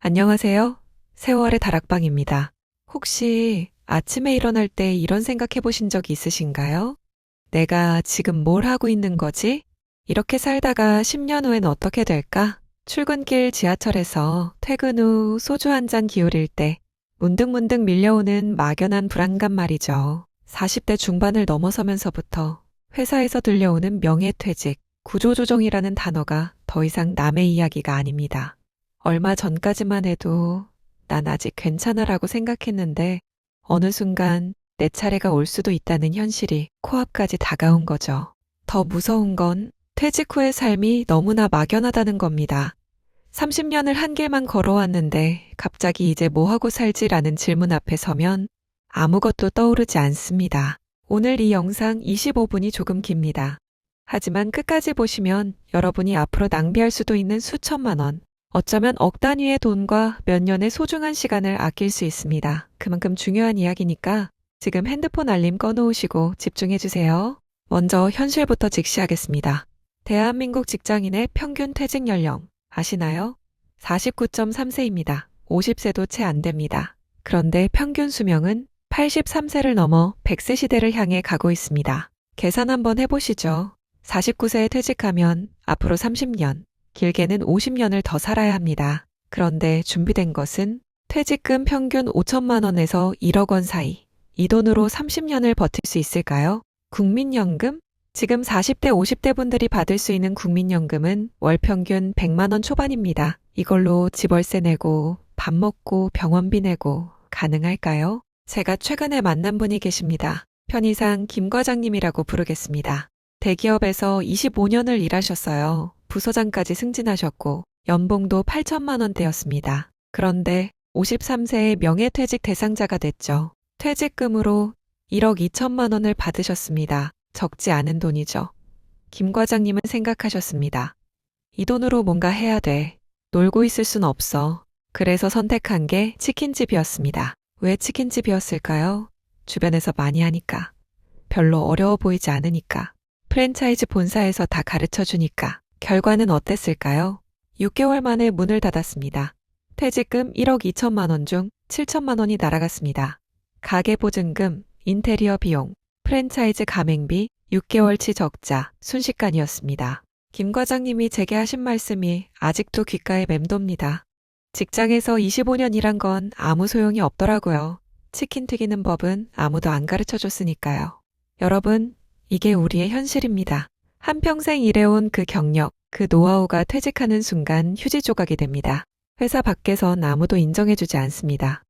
안녕하세요. 세월의 다락방입니다. 혹시 아침에 일어날 때 이런 생각 해보신 적이 있으신가요? 내가 지금 뭘 하고 있는 거지? 이렇게 살다가 10년 후엔 어떻게 될까? 출근길 지하철에서 퇴근 후 소주 한 잔 기울일 때 문득문득 밀려오는 막연한 불안감 말이죠. 40대 중반을 넘어서면서부터 회사에서 들려오는 명예퇴직, 구조조정이라는 단어가 더 이상 남의 이야기가 아닙니다. 얼마 전까지만 해도 난 아직 괜찮아라고 생각했는데 어느 순간 내 차례가 올 수도 있다는 현실이 코앞까지 다가온 거죠. 더 무서운 건 퇴직 후의 삶이 너무나 막연하다는 겁니다. 30년을 한 길만 걸어왔는데 갑자기 이제 뭐 하고 살지라는 질문 앞에 서면 아무것도 떠오르지 않습니다. 오늘 이 영상 25분이 조금 깁니다. 하지만 끝까지 보시면 여러분이 앞으로 낭비할 수도 있는 수천만 원, 어쩌면 억 단위의 돈과 몇 년의 소중한 시간을 아낄 수 있습니다. 그만큼 중요한 이야기니까 지금 핸드폰 알림 꺼놓으시고 집중해주세요. 먼저 현실부터 직시하겠습니다. 대한민국 직장인의 평균 퇴직 연령 아시나요? 49.3세입니다. 50세도 채 안 됩니다. 그런데 평균 수명은 83세를 넘어 100세 시대를 향해 가고 있습니다. 계산 한번 해보시죠. 49세에 퇴직하면 앞으로 30년, 길게는 50년을 더 살아야 합니다. 그런데 준비된 것은 퇴직금 평균 5천만 원에서 1억 원 사이. 이 돈으로 30년을 버틸 수 있을까요? 국민연금? 지금 40대, 50대 분들이 받을 수 있는 국민연금은 월 평균 100만 원 초반입니다. 이걸로 집월세 내고 밥 먹고 병원비 내고 가능할까요? 제가 최근에 만난 분이 계십니다. 편의상 김 과장님이라고 부르겠습니다. 대기업에서 25년을 일하셨어요. 부서장까지 승진하셨고 연봉도 8천만 원대였습니다. 그런데 53세에 명예퇴직 대상자가 됐죠. 퇴직금으로 1억 2천만 원을 받으셨습니다. 적지 않은 돈이죠. 김 과장님은 생각하셨습니다. 이 돈으로 뭔가 해야 돼. 놀고 있을 순 없어. 그래서 선택한 게 치킨집이었습니다. 왜 치킨집이었을까요? 주변에서 많이 하니까. 별로 어려워 보이지 않으니까. 프랜차이즈 본사에서 다 가르쳐 주니까. 결과는 어땠을까요? 6개월 만에 문을 닫았습니다. 퇴직금 1억 2천만 원 중 7천만 원이 날아갔습니다. 가계보증금, 인테리어 비용, 프랜차이즈 가맹비, 6개월치 적자, 순식간이었습니다. 김 과장님이 제게 하신 말씀이 아직도 귓가에 맴돕니다. 직장에서 25년 일한 건 아무 소용이 없더라고요. 치킨 튀기는 법은 아무도 안 가르쳐 줬으니까요. 여러분, 이게 우리의 현실입니다. 한평생 일해온 그 경력, 그 노하우가 퇴직하는 순간 휴지 조각이 됩니다. 회사 밖에선 아무도 인정해주지 않습니다.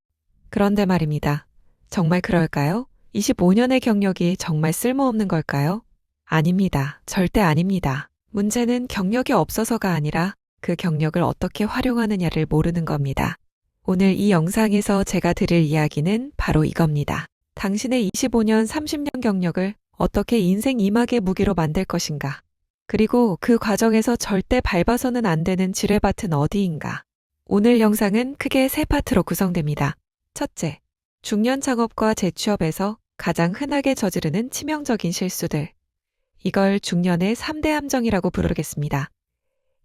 그런데 말입니다. 정말 그럴까요? 25년의 경력이 정말 쓸모없는 걸까요? 아닙니다. 절대 아닙니다. 문제는 경력이 없어서가 아니라 그 경력을 어떻게 활용하느냐를 모르는 겁니다. 오늘 이 영상에서 제가 드릴 이야기는 바로 이겁니다. 당신의 25년, 30년 경력을 어떻게 인생 이막의 무기로 만들 것인가? 그리고 그 과정에서 절대 밟아서는 안 되는 지뢰밭은 어디인가? 오늘 영상은 크게 세 파트로 구성됩니다. 첫째, 중년 창업과 재취업에서 가장 흔하게 저지르는 치명적인 실수들. 이걸 중년의 3대 함정이라고 부르겠습니다.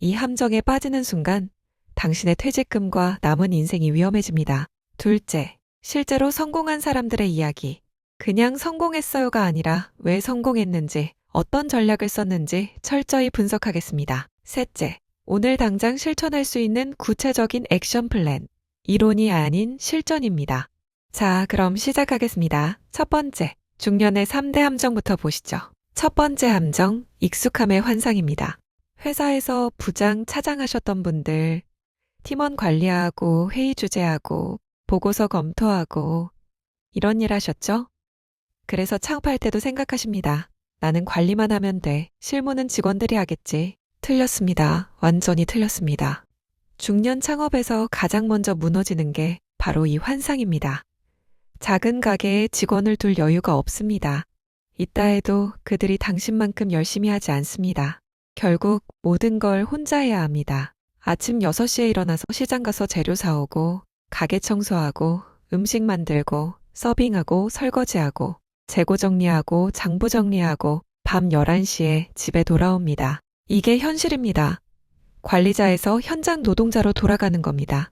이 함정에 빠지는 순간 당신의 퇴직금과 남은 인생이 위험해집니다. 둘째, 실제로 성공한 사람들의 이야기. 그냥 성공했어요가 아니라 왜 성공했는지, 어떤 전략을 썼는지 철저히 분석하겠습니다. 셋째, 오늘 당장 실천할 수 있는 구체적인 액션 플랜. 이론이 아닌 실전입니다. 자, 그럼 시작하겠습니다. 첫 번째, 중년의 3대 함정부터 보시죠. 첫 번째 함정, 익숙함의 환상입니다. 회사에서 부장, 차장 하셨던 분들, 팀원 관리하고 회의 주재하고 보고서 검토하고 이런 일 하셨죠? 그래서 창업할 때도 생각하십니다. 나는 관리만 하면 돼. 실무는 직원들이 하겠지. 틀렸습니다. 완전히 틀렸습니다. 중년 창업에서 가장 먼저 무너지는 게 바로 이 환상입니다. 작은 가게에 직원을 둘 여유가 없습니다. 있다 해도 그들이 당신만큼 열심히 하지 않습니다. 결국 모든 걸 혼자 해야 합니다. 아침 6시에 일어나서 시장 가서 재료 사오고, 가게 청소하고, 음식 만들고, 서빙하고, 설거지하고, 재고 정리하고, 장부 정리하고, 밤 11시에 집에 돌아옵니다. 이게 현실입니다. 관리자에서 현장 노동자로 돌아가는 겁니다.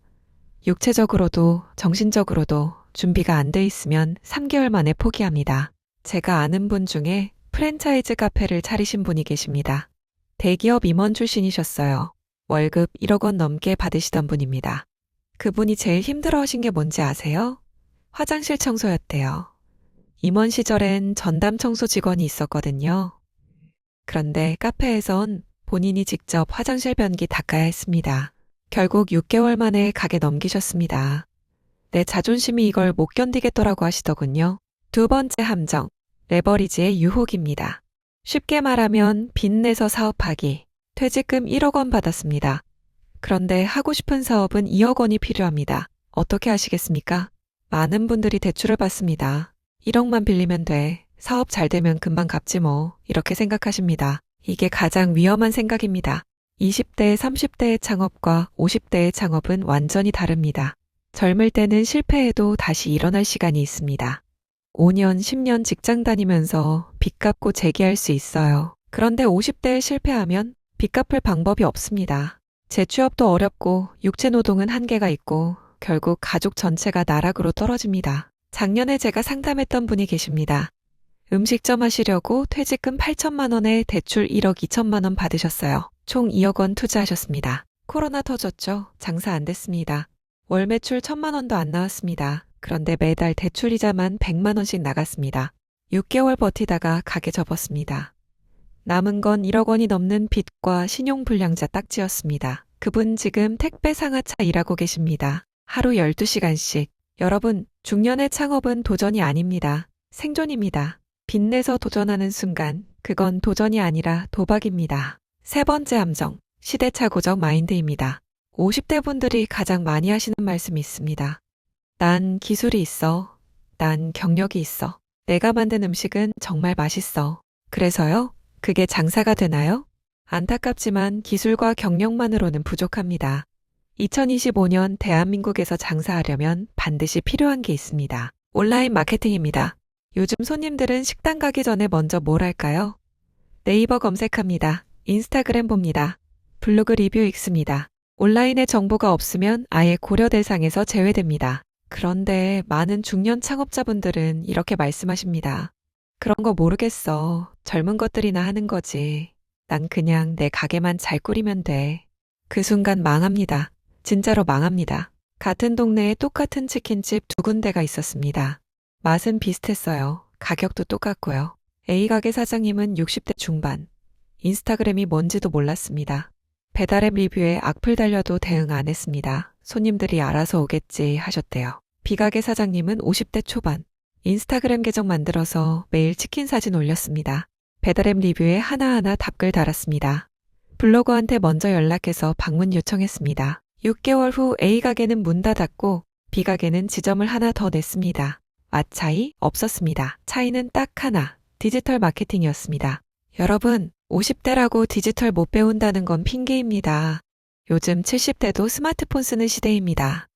육체적으로도 정신적으로도 준비가 안 돼 있으면 3개월 만에 포기합니다. 제가 아는 분 중에 프랜차이즈 카페를 차리신 분이 계십니다. 대기업 임원 출신이셨어요. 월급 1억 원 넘게 받으시던 분입니다. 그분이 제일 힘들어하신 게 뭔지 아세요? 화장실 청소였대요. 임원 시절엔 전담 청소 직원이 있었거든요. 그런데 카페에선 본인이 직접 화장실 변기 닦아야 했습니다. 결국 6개월 만에 가게 넘기셨습니다. 내 자존심이 이걸 못 견디겠더라고 하시더군요. 두 번째 함정, 레버리지의 유혹입니다. 쉽게 말하면 빚내서 사업하기, 퇴직금 1억 원 받았습니다. 그런데 하고 싶은 사업은 2억 원이 필요합니다. 어떻게 하시겠습니까? 많은 분들이 대출을 받습니다. 1억만 빌리면 돼. 사업 잘 되면 금방 갚지 뭐. 이렇게 생각하십니다. 이게 가장 위험한 생각입니다. 20대, 30대의 창업과 50대의 창업은 완전히 다릅니다. 젊을 때는 실패해도 다시 일어날 시간이 있습니다. 5년, 10년 직장 다니면서 빚 갚고 재기할 수 있어요. 그런데 50대에 실패하면 빚 갚을 방법이 없습니다. 재취업도 어렵고 육체 노동은 한계가 있고 결국 가족 전체가 나락으로 떨어집니다. 작년에 제가 상담했던 분이 계십니다. 음식점 하시려고 퇴직금 8천만 원에 대출 1억 2천만 원 받으셨어요. 총 2억 원 투자하셨습니다. 코로나 터졌죠. 장사 안 됐습니다. 월 매출 1천만 원도 안 나왔습니다. 그런데 매달 대출이자만 100만 원씩 나갔습니다. 6개월 버티다가 가게 접었습니다. 남은 건 1억 원이 넘는 빚과 신용불량자 딱지였습니다. 그분 지금 택배 상하차 일하고 계십니다. 하루 12시간씩. 여러분, 중년의 창업은 도전이 아닙니다. 생존입니다. 빚내서 도전하는 순간 그건 도전이 아니라 도박입니다. 세 번째 함정, 시대착오적 마인드입니다. 50대 분들이 가장 많이 하시는 말씀이 있습니다. 난 기술이 있어. 난 경력이 있어. 내가 만든 음식은 정말 맛있어. 그래서요? 그게 장사가 되나요? 안타깝지만 기술과 경력만으로는 부족합니다. 2025년 대한민국에서 장사하려면 반드시 필요한 게 있습니다. 온라인 마케팅입니다. 요즘 손님들은 식당 가기 전에 먼저 뭘 할까요? 네이버 검색합니다. 인스타그램 봅니다. 블로그 리뷰 읽습니다. 온라인에 정보가 없으면 아예 고려 대상에서 제외됩니다. 그런데 많은 중년 창업자분들은 이렇게 말씀하십니다. 그런 거 모르겠어. 젊은 것들이나 하는 거지. 난 그냥 내 가게만 잘 꾸리면 돼. 그 순간 망합니다. 진짜로 망합니다. 같은 동네에 똑같은 치킨집 두 군데가 있었습니다. 맛은 비슷했어요. 가격도 똑같고요. A 가게 사장님은 60대 중반. 인스타그램이 뭔지도 몰랐습니다. 배달앱 리뷰에 악플 달려도 대응 안 했습니다. 손님들이 알아서 오겠지 하셨대요. B 가게 사장님은 50대 초반. 인스타그램 계정 만들어서 매일 치킨 사진 올렸습니다. 배달앱 리뷰에 하나하나 답글 달았습니다. 블로거한테 먼저 연락해서 방문 요청했습니다. 6개월 후 A 가게는 문 닫았고 B 가게는 지점을 하나 더 냈습니다. 맛 차이 없었습니다. 차이는 딱 하나, 디지털 마케팅이었습니다. 여러분, 50대라고 디지털 못 배운다는 건 핑계입니다. 요즘 70대도 스마트폰 쓰는 시대입니다.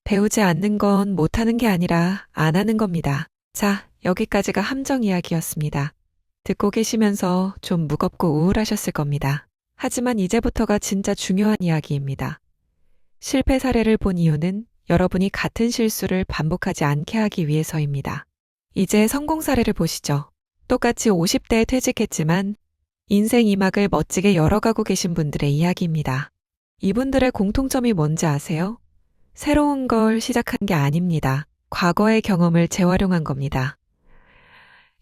배우지 않는 건 못하는 게 아니라 안 하는 겁니다. 자, 여기까지가 함정 이야기였습니다. 듣고 계시면서 좀 무겁고 우울하셨을 겁니다. 하지만 이제부터가 진짜 중요한 이야기입니다. 실패 사례를 본 이유는 여러분이 같은 실수를 반복하지 않게 하기 위해서입니다. 이제 성공 사례를 보시죠. 똑같이 50대에 퇴직했지만 인생 2막을 멋지게 열어가고 계신 분들의 이야기입니다. 이분들의 공통점이 뭔지 아세요? 새로운 걸 시작한 게 아닙니다. 과거의 경험을 재활용한 겁니다.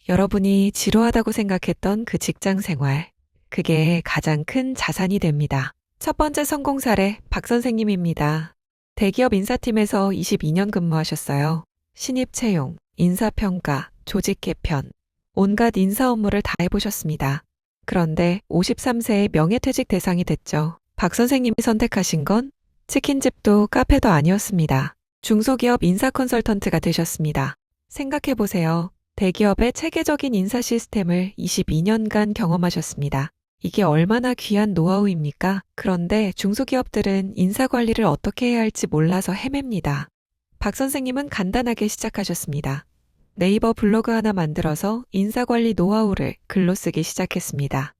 여러분이 지루하다고 생각했던 그 직장 생활, 그게 가장 큰 자산이 됩니다. 첫 번째 성공 사례 박 선생님입니다. 대기업 인사팀에서 22년 근무하셨어요. 신입 채용, 인사평가, 조직 개편, 온갖 인사 업무를 다 해보셨습니다. 그런데 53세에 명예퇴직 대상이 됐죠. 박 선생님이 선택하신 건 치킨집도 카페도 아니었습니다. 중소기업 인사 컨설턴트가 되셨습니다. 생각해보세요. 대기업의 체계적인 인사 시스템을 22년간 경험하셨습니다. 이게 얼마나 귀한 노하우입니까? 그런데 중소기업들은 인사 관리를 어떻게 해야 할지 몰라서 헤맵니다. 박 선생님은 간단하게 시작하셨습니다. 네이버 블로그 하나 만들어서 인사관리 노하우를 글로 쓰기 시작했습니다.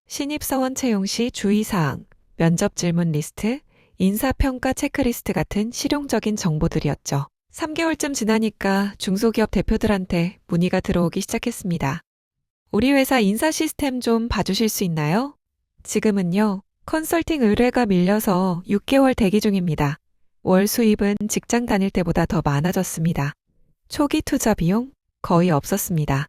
신입사원 채용 시 주의사항, 면접 질문 리스트, 인사평가 체크리스트 같은 실용적인 정보들이었죠. 3개월쯤 지나니까 중소기업 대표들한테 문의가 들어오기 시작했습니다. 우리 회사 인사 시스템 좀 봐주실 수 있나요? 지금은요, 컨설팅 의뢰가 밀려서 6개월 대기 중입니다. 월 수입은 직장 다닐 때보다 더 많아졌습니다. 초기 투자 비용 거의 없었습니다.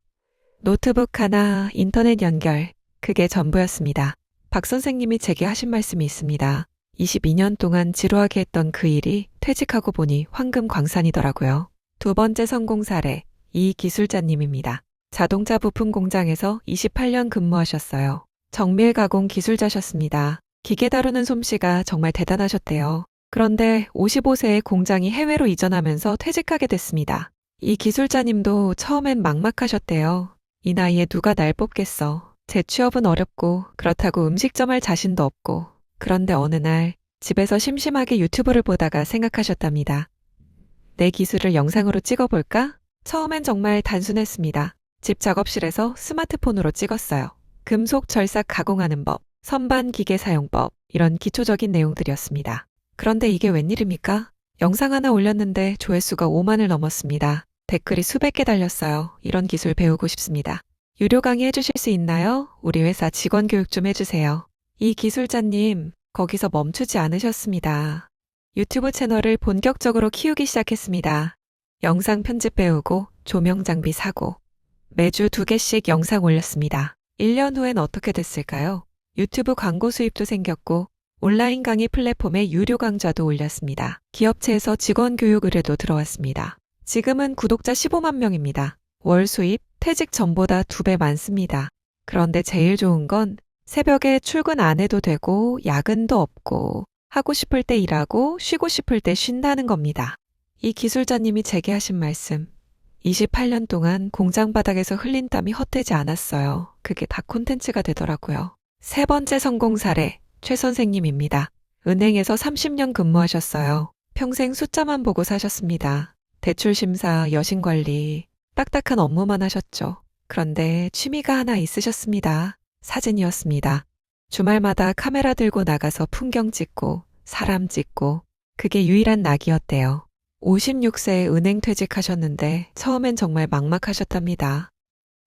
노트북 하나, 인터넷 연결, 그게 전부였습니다. 박 선생님이 제게 하신 말씀이 있습니다. 22년 동안 지루하게 했던 그 일이 퇴직하고 보니 황금 광산이더라고요. 두 번째 성공 사례, 이 기술자님입니다. 자동차 부품 공장에서 28년 근무하셨어요. 정밀 가공 기술자셨습니다. 기계 다루는 솜씨가 정말 대단하셨대요. 그런데 55세에 공장이 해외로 이전하면서 퇴직하게 됐습니다. 이 기술자님도 처음엔 막막하셨대요. 이 나이에 누가 날 뽑겠어. 재취업은 어렵고 그렇다고 음식점 할 자신도 없고. 그런데 어느 날 집에서 심심하게 유튜브를 보다가 생각하셨답니다. 내 기술을 영상으로 찍어볼까? 처음엔 정말 단순했습니다. 집 작업실에서 스마트폰으로 찍었어요. 금속 절삭 가공하는 법, 선반 기계 사용법, 이런 기초적인 내용들이었습니다. 그런데 이게 웬일입니까? 영상 하나 올렸는데 조회수가 5만을 넘었습니다. 댓글이 수백 개 달렸어요. 이런 기술 배우고 싶습니다. 유료 강의 해주실 수 있나요? 우리 회사 직원 교육 좀 해주세요. 이 기술자님, 거기서 멈추지 않으셨습니다. 유튜브 채널을 본격적으로 키우기 시작했습니다. 영상 편집 배우고 조명 장비 사고 매주 2개씩 영상 올렸습니다. 1년 후엔 어떻게 됐을까요? 유튜브 광고 수입도 생겼고 온라인 강의 플랫폼에 유료 강좌도 올렸습니다. 기업체에서 직원 교육 의뢰도 들어왔습니다. 지금은 구독자 15만 명입니다. 월 수입 퇴직 전보다 2배 많습니다. 그런데 제일 좋은 건 새벽에 출근 안 해도 되고 야근도 없고 하고 싶을 때 일하고 쉬고 싶을 때 쉰다는 겁니다. 이 기술자님이 제게 하신 말씀, 28년 동안 공장 바닥에서 흘린 땀이 헛되지 않았어요. 그게 다 콘텐츠가 되더라고요. 세 번째 성공 사례, 최 선생님입니다. 은행에서 30년 근무하셨어요. 평생 숫자만 보고 사셨습니다. 대출 심사, 여신 관리, 딱딱한 업무만 하셨죠. 그런데 취미가 하나 있으셨습니다. 사진이었습니다. 주말마다 카메라 들고 나가서 풍경 찍고 사람 찍고 그게 유일한 낙이었대요. 56세에 은행 퇴직하셨는데 처음엔 정말 막막하셨답니다.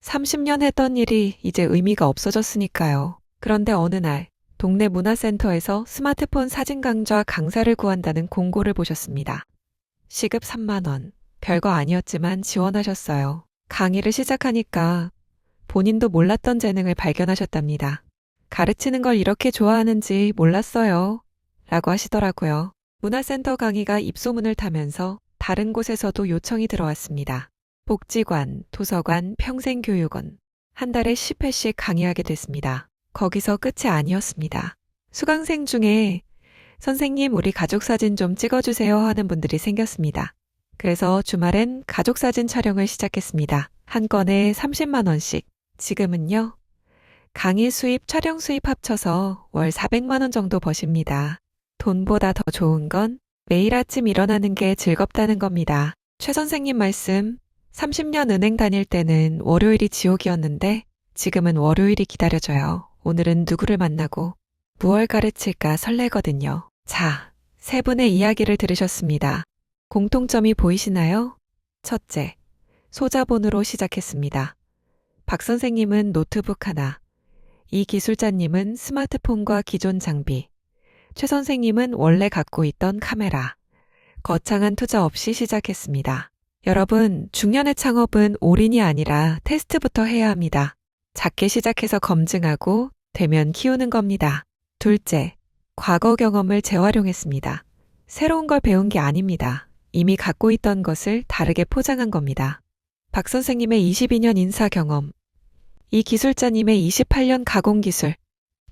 30년 했던 일이 이제 의미가 없어졌으니까요. 그런데 어느 날 동네 문화센터에서 스마트폰 사진 강좌 강사를 구한다는 공고를 보셨습니다. 시급 3만 원. 별거 아니었지만 지원하셨어요. 강의를 시작하니까 본인도 몰랐던 재능을 발견하셨답니다. 가르치는 걸 이렇게 좋아하는지 몰랐어요. 라고 하시더라고요. 문화센터 강의가 입소문을 타면서 다른 곳에서도 요청이 들어왔습니다. 복지관, 도서관, 평생교육원. 한 달에 10회씩 강의하게 됐습니다. 거기서 끝이 아니었습니다. 수강생 중에 선생님 우리 가족사진 좀 찍어주세요 하는 분들이 생겼습니다. 그래서 주말엔 가족사진 촬영을 시작했습니다. 한 건에 30만 원씩. 지금은요. 강의 수입, 촬영 수입 합쳐서 월 400만 원 정도 버십니다. 돈보다 더 좋은 건 매일 아침 일어나는 게 즐겁다는 겁니다. 최 선생님 말씀, 30년 은행 다닐 때는 월요일이 지옥이었는데 지금은 월요일이 기다려져요. 오늘은 누구를 만나고 무얼 가르칠까 설레거든요. 자, 세 분의 이야기를 들으셨습니다. 공통점이 보이시나요? 첫째, 소자본으로 시작했습니다. 박 선생님은 노트북 하나, 이 기술자님은 스마트폰과 기존 장비, 최 선생님은 원래 갖고 있던 카메라, 거창한 투자 없이 시작했습니다. 여러분, 중년의 창업은 올인이 아니라 테스트부터 해야 합니다. 작게 시작해서 검증하고 되면 키우는 겁니다. 둘째, 과거 경험을 재활용했습니다. 새로운 걸 배운 게 아닙니다. 이미 갖고 있던 것을 다르게 포장한 겁니다. 박 선생님의 22년 인사 경험, 이 기술자님의 28년 가공 기술,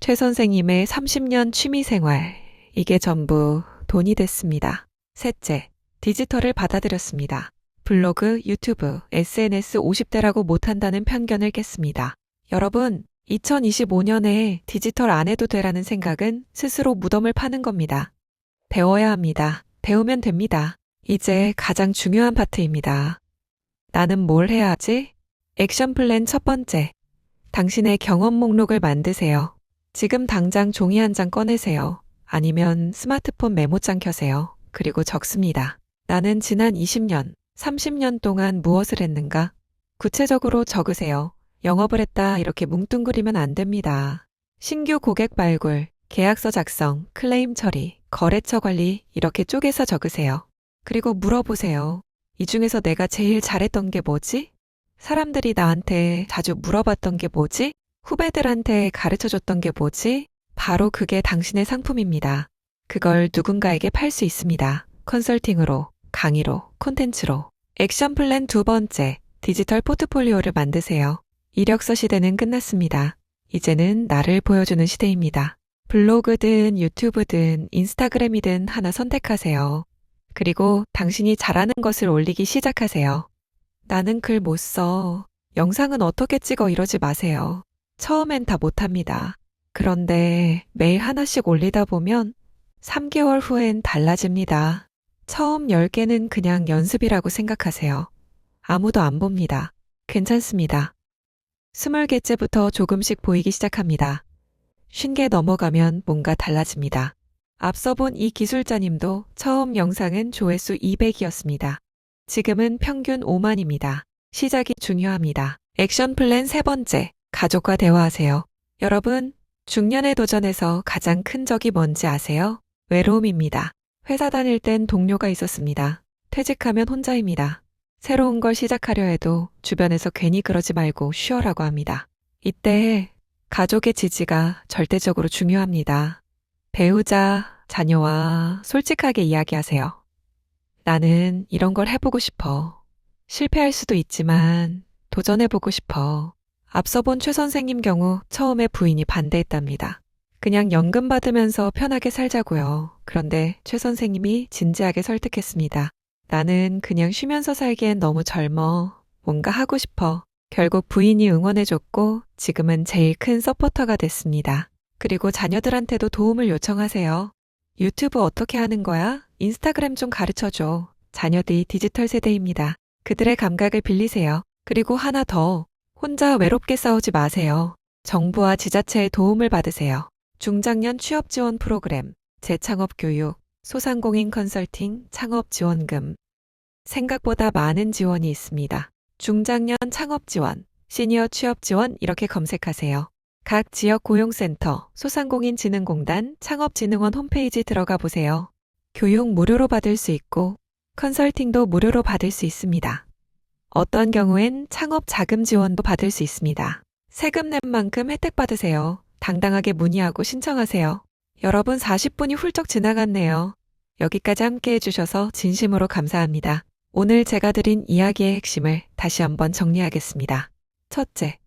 최 선생님의 30년 취미 생활, 이게 전부 돈이 됐습니다. 셋째, 디지털을 받아들였습니다. 블로그, 유튜브, SNS 50대라고 못한다는 편견을 깼습니다. 여러분, 2025년에 디지털 안 해도 되라는 생각은 스스로 무덤을 파는 겁니다. 배워야 합니다. 배우면 됩니다. 이제 가장 중요한 파트입니다. 나는 뭘 해야 하지? 액션 플랜 첫 번째. 당신의 경험 목록을 만드세요. 지금 당장 종이 한 장 꺼내세요. 아니면 스마트폰 메모장 켜세요. 그리고 적습니다. 나는 지난 20년, 30년 동안 무엇을 했는가? 구체적으로 적으세요. 영업을 했다 이렇게 뭉뚱그리면 안 됩니다. 신규 고객 발굴, 계약서 작성, 클레임 처리, 거래처 관리 이렇게 쪼개서 적으세요. 그리고 물어보세요. 이 중에서 내가 제일 잘했던 게 뭐지? 사람들이 나한테 자주 물어봤던 게 뭐지? 후배들한테 가르쳐줬던 게 뭐지? 바로 그게 당신의 상품입니다. 그걸 누군가에게 팔 수 있습니다. 컨설팅으로, 강의로, 콘텐츠로. 액션 플랜 두 번째, 디지털 포트폴리오를 만드세요. 이력서 시대는 끝났습니다. 이제는 나를 보여주는 시대입니다. 블로그든 유튜브든 인스타그램이든 하나 선택하세요. 그리고 당신이 잘하는 것을 올리기 시작하세요. 나는 글 못 써. 영상은 어떻게 찍어 이러지 마세요. 처음엔 다 못합니다. 그런데 매일 하나씩 올리다 보면 3개월 후엔 달라집니다. 처음 10개는 그냥 연습이라고 생각하세요. 아무도 안 봅니다. 괜찮습니다. 20개째부터 조금씩 보이기 시작합니다. 50개 넘어가면 뭔가 달라집니다. 앞서 본 이 기술자님도 처음 영상은 조회수 200이었습니다. 지금은 평균 5만입니다. 시작이 중요합니다. 액션 플랜 세 번째, 가족과 대화하세요. 여러분, 중년의 도전에서 가장 큰 적이 뭔지 아세요? 외로움입니다. 회사 다닐 땐 동료가 있었습니다. 퇴직하면 혼자입니다. 새로운 걸 시작하려 해도 주변에서 괜히 그러지 말고 쉬어라고 합니다. 이때 가족의 지지가 절대적으로 중요합니다. 배우자, 자녀와 솔직하게 이야기하세요. 나는 이런 걸 해보고 싶어. 실패할 수도 있지만 도전해보고 싶어. 앞서 본 최 선생님 경우 처음에 부인이 반대했답니다. 그냥 연금 받으면서 편하게 살자고요. 그런데 최 선생님이 진지하게 설득했습니다. 나는 그냥 쉬면서 살기엔 너무 젊어. 뭔가 하고 싶어. 결국 부인이 응원해줬고 지금은 제일 큰 서포터가 됐습니다. 그리고 자녀들한테도 도움을 요청하세요. 유튜브 어떻게 하는 거야? 인스타그램 좀 가르쳐줘. 자녀들이 디지털 세대입니다. 그들의 감각을 빌리세요. 그리고 하나 더. 혼자 외롭게 싸우지 마세요. 정부와 지자체의 도움을 받으세요. 중장년 취업 지원 프로그램, 재창업 교육, 소상공인 컨설팅, 창업 지원금. 생각보다 많은 지원이 있습니다. 중장년 창업 지원, 시니어 취업 지원 이렇게 검색하세요. 각 지역 고용센터, 소상공인진흥공단, 창업진흥원 홈페이지 들어가 보세요. 교육 무료로 받을 수 있고 컨설팅도 무료로 받을 수 있습니다. 어떤 경우엔 창업 자금 지원도 받을 수 있습니다. 세금 낸 만큼 혜택 받으세요. 당당하게 문의하고 신청하세요. 여러분 40분이 훌쩍 지나갔네요. 여기까지 함께 해주셔서 진심으로 감사합니다. 오늘 제가 드린 이야기의 핵심을 다시 한번 정리하겠습니다. 첫째,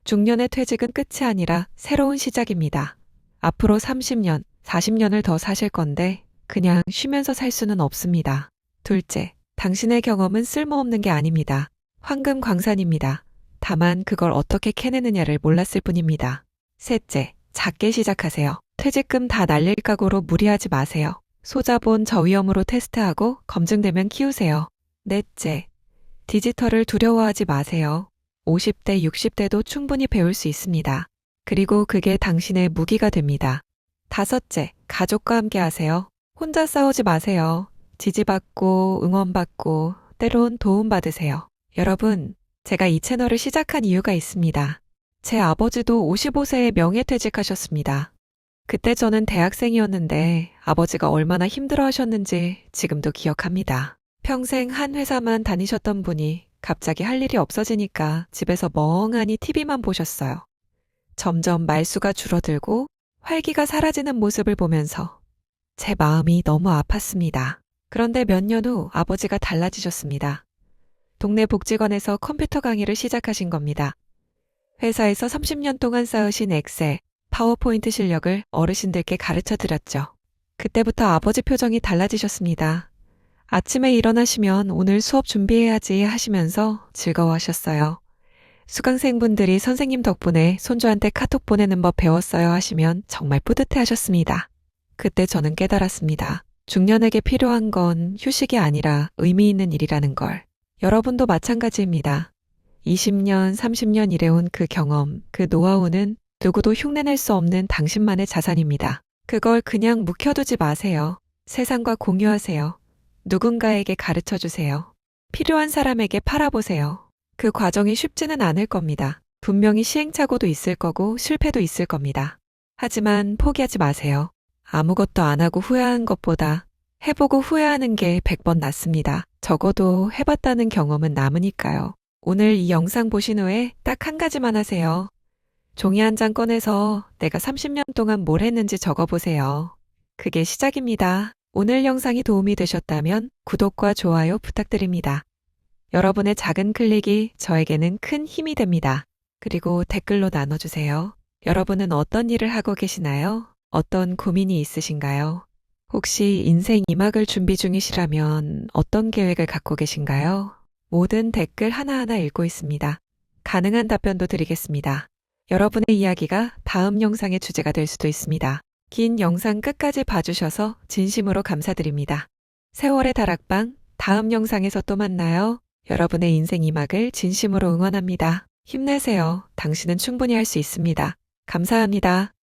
중년의 퇴직은 끝이 아니라 새로운 시작입니다. 앞으로 30년, 40년을 더 사실 건데 그냥 쉬면서 살 수는 없습니다. 둘째, 당신의 경험은 쓸모없는 게 아닙니다. 황금 광산입니다. 다만 그걸 어떻게 캐내느냐를 몰랐을 뿐입니다. 셋째, 작게 시작하세요. 퇴직금 다 날릴 각오로 무리하지 마세요. 소자본 저위험으로 테스트하고 검증되면 키우세요. 넷째, 디지털을 두려워하지 마세요. 50대, 60대도 충분히 배울 수 있습니다. 그리고 그게 당신의 무기가 됩니다. 다섯째, 가족과 함께 하세요. 혼자 싸우지 마세요. 지지받고 응원받고 때론 도움받으세요. 여러분, 제가 이 채널을 시작한 이유가 있습니다. 제 아버지도 55세에 명예퇴직하셨습니다. 그때 저는 대학생이었는데 아버지가 얼마나 힘들어 하셨는지 지금도 기억합니다. 평생 한 회사만 다니셨던 분이 갑자기 할 일이 없어지니까 집에서 멍하니 TV만 보셨어요. 점점 말수가 줄어들고 활기가 사라지는 모습을 보면서 제 마음이 너무 아팠습니다. 그런데 몇 년 후 아버지가 달라지셨습니다. 동네 복지관에서 컴퓨터 강의를 시작하신 겁니다. 회사에서 30년 동안 쌓으신 엑셀, 파워포인트 실력을 어르신들께 가르쳐 드렸죠. 그때부터 아버지 표정이 달라지셨습니다. 아침에 일어나시면 오늘 수업 준비해야지 하시면서 즐거워하셨어요. 수강생분들이 선생님 덕분에 손주한테 카톡 보내는 법 배웠어요 하시면 정말 뿌듯해 하셨습니다. 그때 저는 깨달았습니다. 중년에게 필요한 건 휴식이 아니라 의미 있는 일이라는 걸. 여러분도 마찬가지입니다. 20년, 30년 일해온 그 경험, 그 노하우는 누구도 흉내낼 수 없는 당신만의 자산입니다. 그걸 그냥 묵혀두지 마세요. 세상과 공유하세요. 누군가에게 가르쳐 주세요. 필요한 사람에게 팔아보세요. 그 과정이 쉽지는 않을 겁니다. 분명히 시행착오도 있을 거고 실패도 있을 겁니다. 하지만 포기하지 마세요. 아무것도 안 하고 후회하는 것보다 해보고 후회하는 게 100번 낫습니다. 적어도 해봤다는 경험은 남으니까요. 오늘 이 영상 보신 후에 딱 한 가지만 하세요. 종이 한 장 꺼내서 내가 30년 동안 뭘 했는지 적어보세요. 그게 시작입니다. 오늘 영상이 도움이 되셨다면 구독과 좋아요 부탁드립니다. 여러분의 작은 클릭이 저에게는 큰 힘이 됩니다. 그리고 댓글로 나눠주세요. 여러분은 어떤 일을 하고 계시나요? 어떤 고민이 있으신가요? 혹시 인생 2막을 준비 중이시라면 어떤 계획을 갖고 계신가요? 모든 댓글 하나하나 읽고 있습니다. 가능한 답변도 드리겠습니다. 여러분의 이야기가 다음 영상의 주제가 될 수도 있습니다. 긴 영상 끝까지 봐주셔서 진심으로 감사드립니다. 세월의 다락방 다음 영상에서 또 만나요. 여러분의 인생 2막을 진심으로 응원합니다. 힘내세요. 당신은 충분히 할 수 있습니다. 감사합니다.